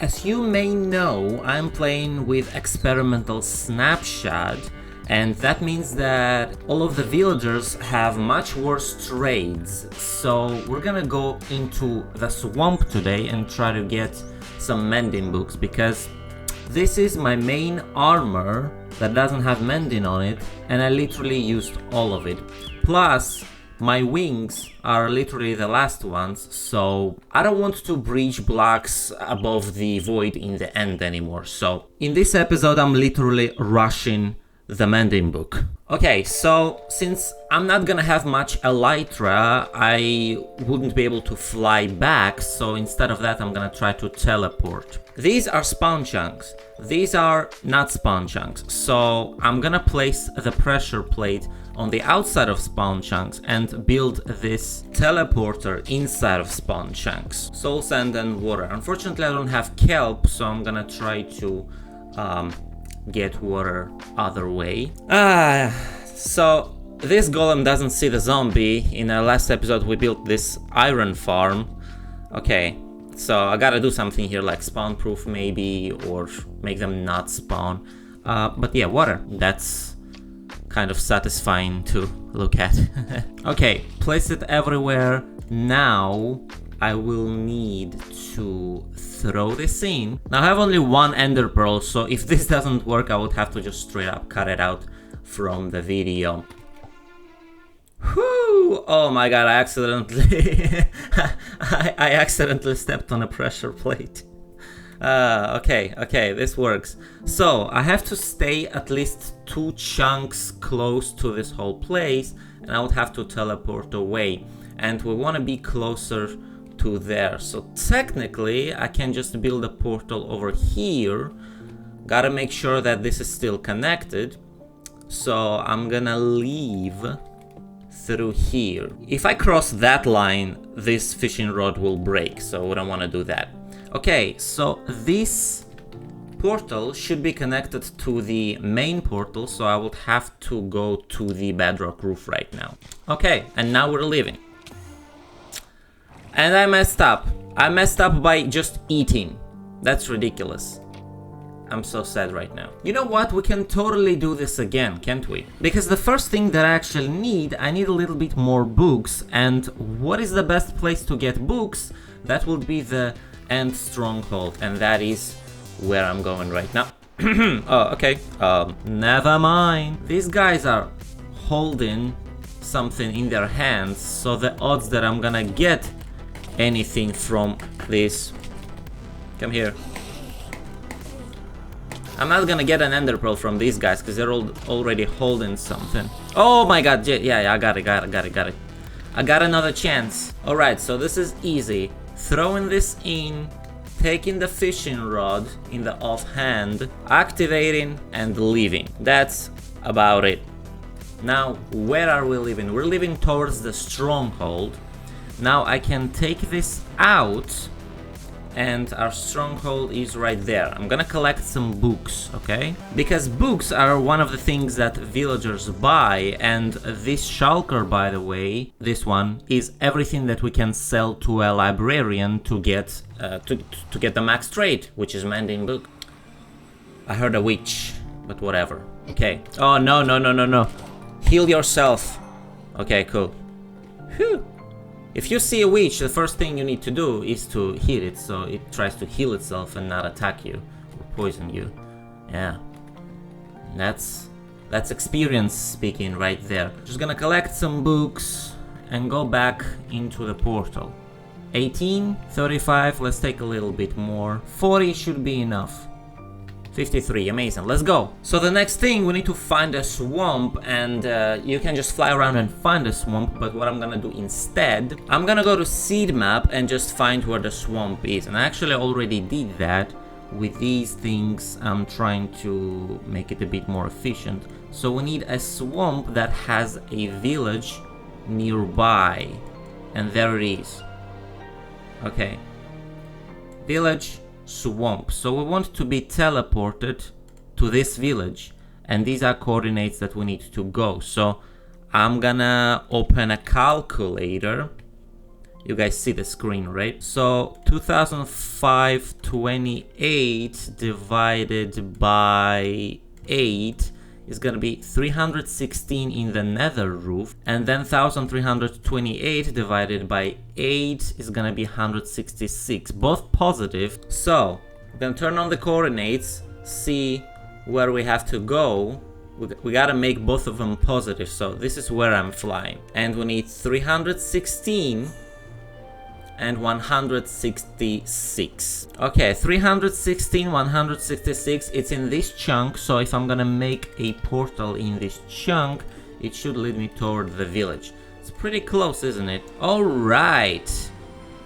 As you may know, I'm playing with experimental snapshot, and that means that all of the villagers have much worse trades. So we're gonna go into the swamp today and try to get some mending books, because this is my main armor that doesn't have mending on it, and I literally used all of it. Plus, my wings are literally the last ones, so I don't want to breach blocks above the void in the end anymore. So in this episode, I'm literally rushing the mending book. Okay, so since I'm not gonna have much elytra, I wouldn't be able to fly back, so instead of that I'm gonna try to teleport. These are spawn chunks. These are not spawn chunks, so I'm gonna place the pressure plate on the outside of spawn chunks and build this teleporter inside of spawn chunks. Soul sand and water. Unfortunately I don't have kelp, so I'm gonna try to get water other way. So this golem doesn't see the zombie. In our last episode we built this iron farm. Okay, so I gotta do something here, like spawn proof maybe, or make them not spawn. But yeah, water, that's kind of satisfying to look at. Okay, place it everywhere. Now I will need to throw this in. Now I have only one ender pearl, so if this doesn't work I would have to just straight up cut it out from the video. Whew! Oh my god, I accidentally I accidentally stepped on a pressure plate. Okay, this works. So I have to stay at least 2 chunks close to this whole place, and I would have to teleport away, and we want to be closer to there. So technically I can just build a portal over here. Gotta make sure that this is still connected, so I'm gonna leave through here. If I cross that line, this fishing rod will break, so we don't want to do that. Okay, so this portal should be connected to the main portal, so I would have to go to the bedrock roof right now. Okay, and now we're leaving. And I messed up. I messed up by just eating. That's ridiculous. I'm so sad right now. You know what? We can totally do this again, can't we? Because the first thing that I actually need, I need a little bit more books. And what is the best place to get books? That would be the end stronghold. And that is where I'm going right now. Oh, okay. Never mind. These guys are holding something in their hands, so the odds that I'm gonna get anything from this... Come here. I'm not gonna get an ender pearl from these guys because they're already holding something. Oh my god, yeah, I got it. I got another chance. Alright, so this is easy. Throwing this in, taking the fishing rod in the offhand, activating and leaving. That's about it. Now, where are we leaving? We're leaving towards the stronghold. Now I can take this out, and our stronghold is right there. I'm gonna collect some books, okay? Because books are one of the things that villagers buy, and this shulker, by the way, this one, is everything that we can sell to a librarian to get to get the max trade, which is mending book. I heard a witch, but whatever. Okay. Oh, no. Heal yourself. Okay, cool. Whew. If you see a witch, the first thing you need to do is to hit it, so it tries to heal itself and not attack you or poison you. Yeah, that's experience speaking right there. Just gonna collect some books and go back into the portal. 18, 35, let's take a little bit more. 40 should be enough. 53, amazing, let's go. So the next thing, we need to find a swamp, and you can just fly around and find a swamp, but what I'm gonna do instead, I'm gonna go to seed map and just find where the swamp is. And I actually already did that with these things. I'm trying to make it a bit more efficient. So we need a swamp that has a village nearby, and there it is. Okay, village, swamp. So we want to be teleported to this village, and these are coordinates that we need to go. So I'm gonna open a calculator You guys see the screen, right? So 2528 divided by 8 is gonna be 316 in the nether roof, and then 1328 divided by 8 is gonna be 166, both positive. So then turn on the coordinates, see where we have to go. We gotta make both of them positive, so this is where I'm flying. And we need 316 and 166. Okay, 316, 166, it's in this chunk, so if I'm gonna make a portal in this chunk, it should lead me toward the village. It's pretty close, isn't it? Alright!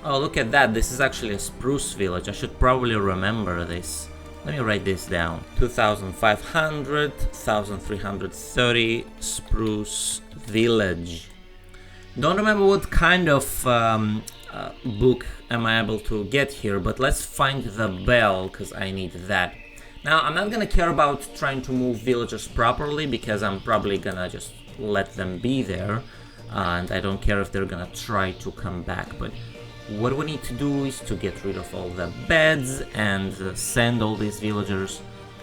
Oh, look at that, this is actually a spruce village. I should probably remember this. Let me write this down. 2500, 1330, spruce village. Don't remember what kind of book am I able to get here, but let's find the bell, because I need that. Now, I'm not gonna care about trying to move villagers properly, because I'm probably gonna just let them be there, and I don't care if they're gonna try to come back, but what we need to do is to get rid of all the beds and send all these villagers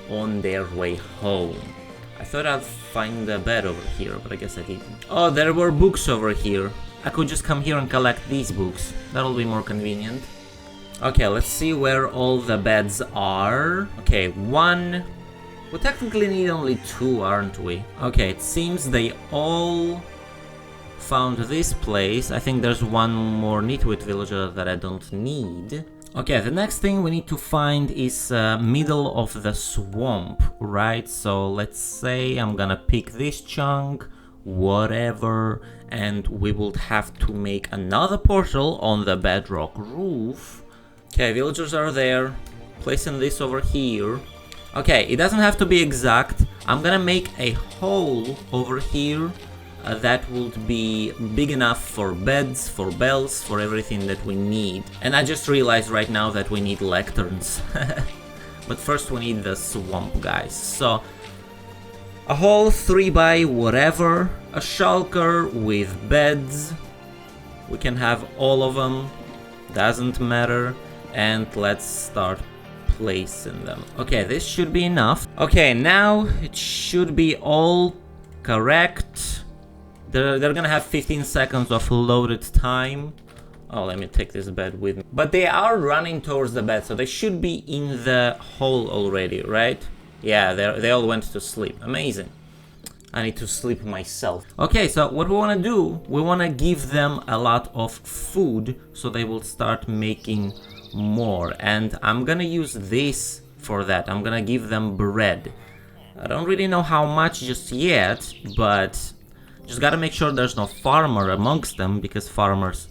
on their way home. I thought I'd find a bed over here, but I guess I didn't. Oh, there were books over here. I could just come here and collect these books. That'll be more convenient. Okay, let's see where all the beds are. Okay, one. We technically need only two, aren't we? Okay, it seems they all found this place. I think there's one more nitwit villager that I don't need. Okay, the next thing we need to find is middle of the swamp, right? So let's say I'm gonna pick this chunk, whatever, and we will have to make another portal on the bedrock roof. Okay, villagers are there. Placing this over here. Okay, it doesn't have to be exact. I'm gonna make a hole over here that would be big enough for beds, for bells, for everything that we need. And I just realized right now that we need lecterns. But first we need the swamp, guys. So a hole 3 by whatever, a shulker with beds. We can have all of them, doesn't matter. And let's start placing them. Okay, this should be enough. Okay, now it should be all correct. They're gonna have 15 seconds of loaded time. Oh, let me take this bed with me. But they are running towards the bed, so they should be in the hole already, right? Yeah, they all went to sleep. Amazing. I need to sleep myself. Okay, so what we want to do, we want to give them a lot of food, so they will start making more. And I'm gonna use this for that. I'm gonna give them bread. I don't really know how much just yet, but just gotta make sure there's no farmer amongst them, because farmers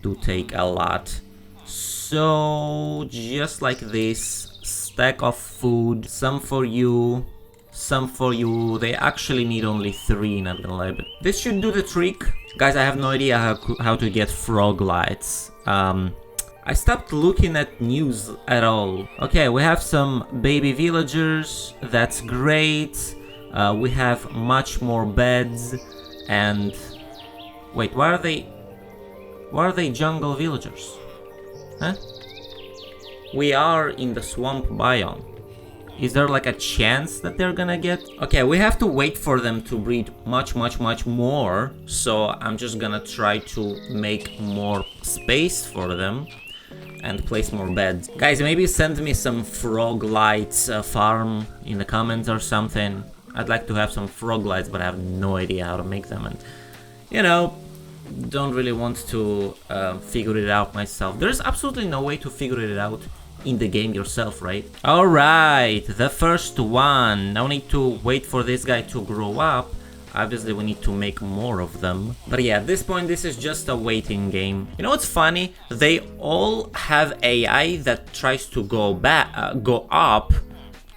do take a lot. So just like this, stack of food, some for you, some for you. They actually need only 3, not gonna lie, but this should do the trick. Guys, I have no idea how to get frog lights. I stopped looking at news at all. Okay, we have some baby villagers, that's great. We have much more beds. And wait, why are they jungle villagers? Huh? We are in the swamp biome. Is there like a chance that they're gonna get? Okay, we have to wait for them to breed much more. So I'm just gonna try to make more space for them and place more beds. Guys, maybe send me some frog lights farm in the comments or something. I'd like to have some frog lights, but I have no idea how to make them, and you know, don't really want to figure it out myself. There's absolutely no way to figure it out in the game yourself, right? Alright, the first one. Now we need to wait for this guy to grow up. Obviously we need to make more of them. But yeah, at this point this is just a waiting game. You know what's funny? They all have AI that tries to go up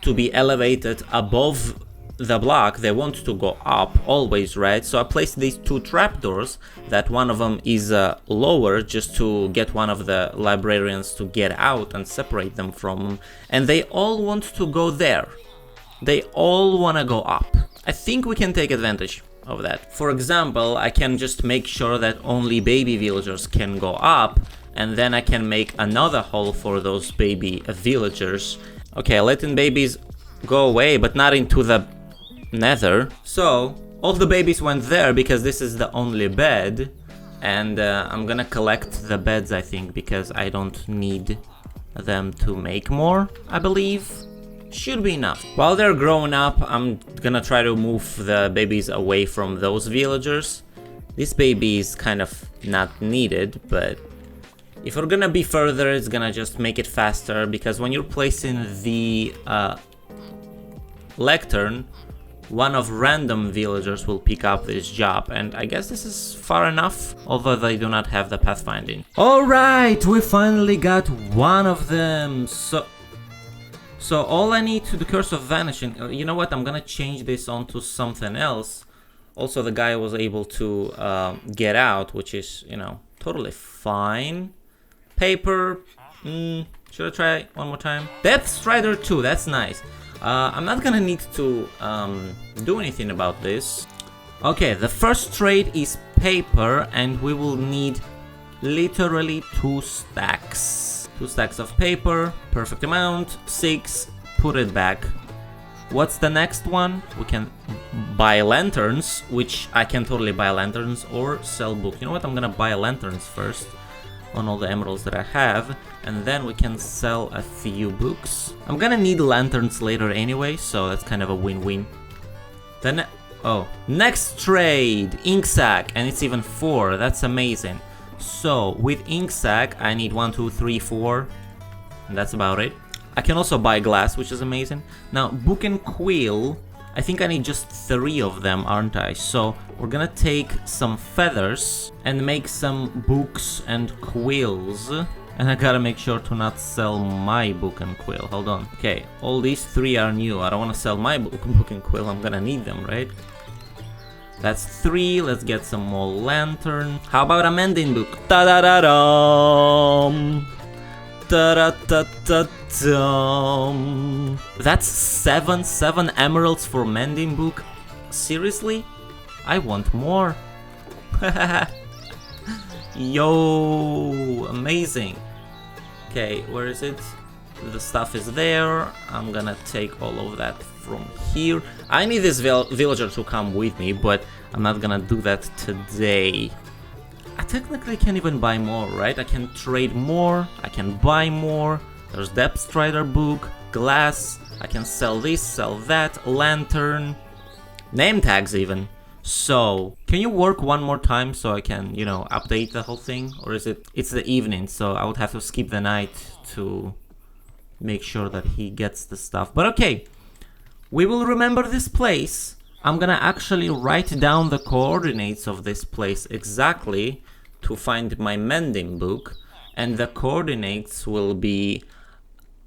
to be elevated above the block. They want to go up always, right? So I placed these 2 trapdoors, that one of them is lower, just to get one of the librarians to get out and separate them from them. And they all want to go there. They all want to go up. I think we can take advantage. of that. For example, I can just make sure that only baby villagers can go up, and then I can make another hole for those baby villagers. Okay, letting babies go away, but not into the nether. So, all the babies went there because this is the only bed. And I'm gonna collect the beds, I think, because I don't need them to make more, I believe. Should be enough. While they're growing up, I'm gonna try to move the babies away from those villagers. This baby is kind of not needed, but if we're gonna be further, it's gonna just make it faster, because when you're placing the lectern, one of random villagers will pick up this job, and I guess this is far enough, although they do not have the pathfinding. Alright, we finally got one of them. So all I need to the Curse of Vanishing, you know what, I'm gonna change this onto something else. Also, the guy was able to get out, which is, you know, totally fine. Paper, should I try one more time? Depth Strider 2, that's nice. I'm not gonna need to do anything about this. Okay, the first trade is paper, and we will need literally 2 stacks. 2 stacks of paper, perfect amount, 6, put it back. What's the next one? We can buy lanterns, which I can totally buy lanterns or sell books. You know what, I'm gonna buy lanterns first on all the emeralds that I have, and then we can sell a few books. I'm gonna need lanterns later anyway, so that's kind of a win-win. Then, next trade, ink sack, and it's even 4, that's amazing. So, with ink sack, I need 1, 2, 3, 4, and that's about it. I can also buy glass, which is amazing. Now, book and quill, I think I need just 3 of them, aren't I? So, we're gonna take some feathers and make some books and quills. And I gotta make sure to not sell my book and quill. Hold on. Okay, all these 3 are new. I don't wanna sell my book and quill. I'm gonna need them, right? That's 3. Let's get some more lantern. How about a mending book? Ta-da-da-dum! Ta-da-da-da-dum! That's 7 emeralds for mending book? Seriously? I want more. Yo, amazing. Okay, where is it? The stuff is there. I'm gonna take all of that from here. I need this villager to come with me, but I'm not gonna do that today. I technically can't even buy more, right? I can trade more, I can buy more. There's Depth Strider book, glass, I can sell this, sell that, lantern, name tags even. So, can you work one more time so I can, you know, update the whole thing? Or is it's the evening, so I would have to skip the night to make sure that he gets the stuff. But okay, we will remember this place. I'm gonna actually write down the coordinates of this place exactly to find my mending book. And the coordinates will be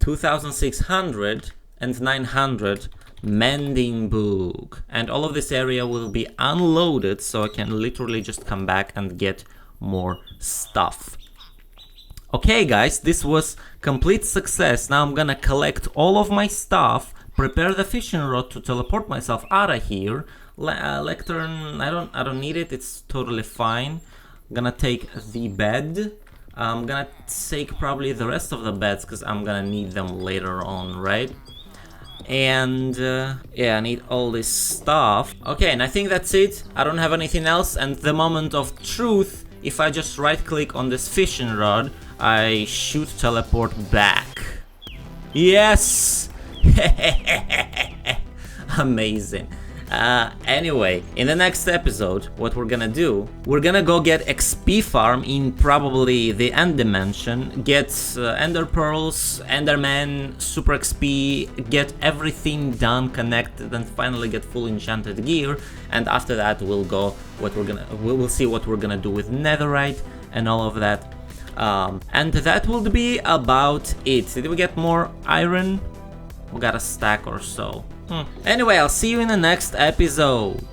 2600 and 900 mending book, and all of this area will be unloaded, so I can literally just come back and get more stuff. Okay guys, this was complete success. Now I'm gonna collect all of my stuff, prepare the fishing rod to teleport myself out of here. Lectern, I don't need it, it's totally fine. I'm gonna take the bed. I'm gonna take probably the rest of the beds because I'm gonna need them later on, right? And yeah, I need all this stuff. Okay, and I think that's it. I don't have anything else. And the moment of truth, if I just right click on this fishing rod, I should teleport back. Yes! Amazing. Anyway, in the next episode, what we're gonna do, we're gonna go get XP farm in probably the end dimension, get ender pearls, enderman, super XP, get everything done, connected, and finally get full enchanted gear. And after that, we'll see what we're gonna do with netherite and all of that. And that will be about it. Did we get more iron? We got a stack or so. Anyway, I'll see you in the next episode.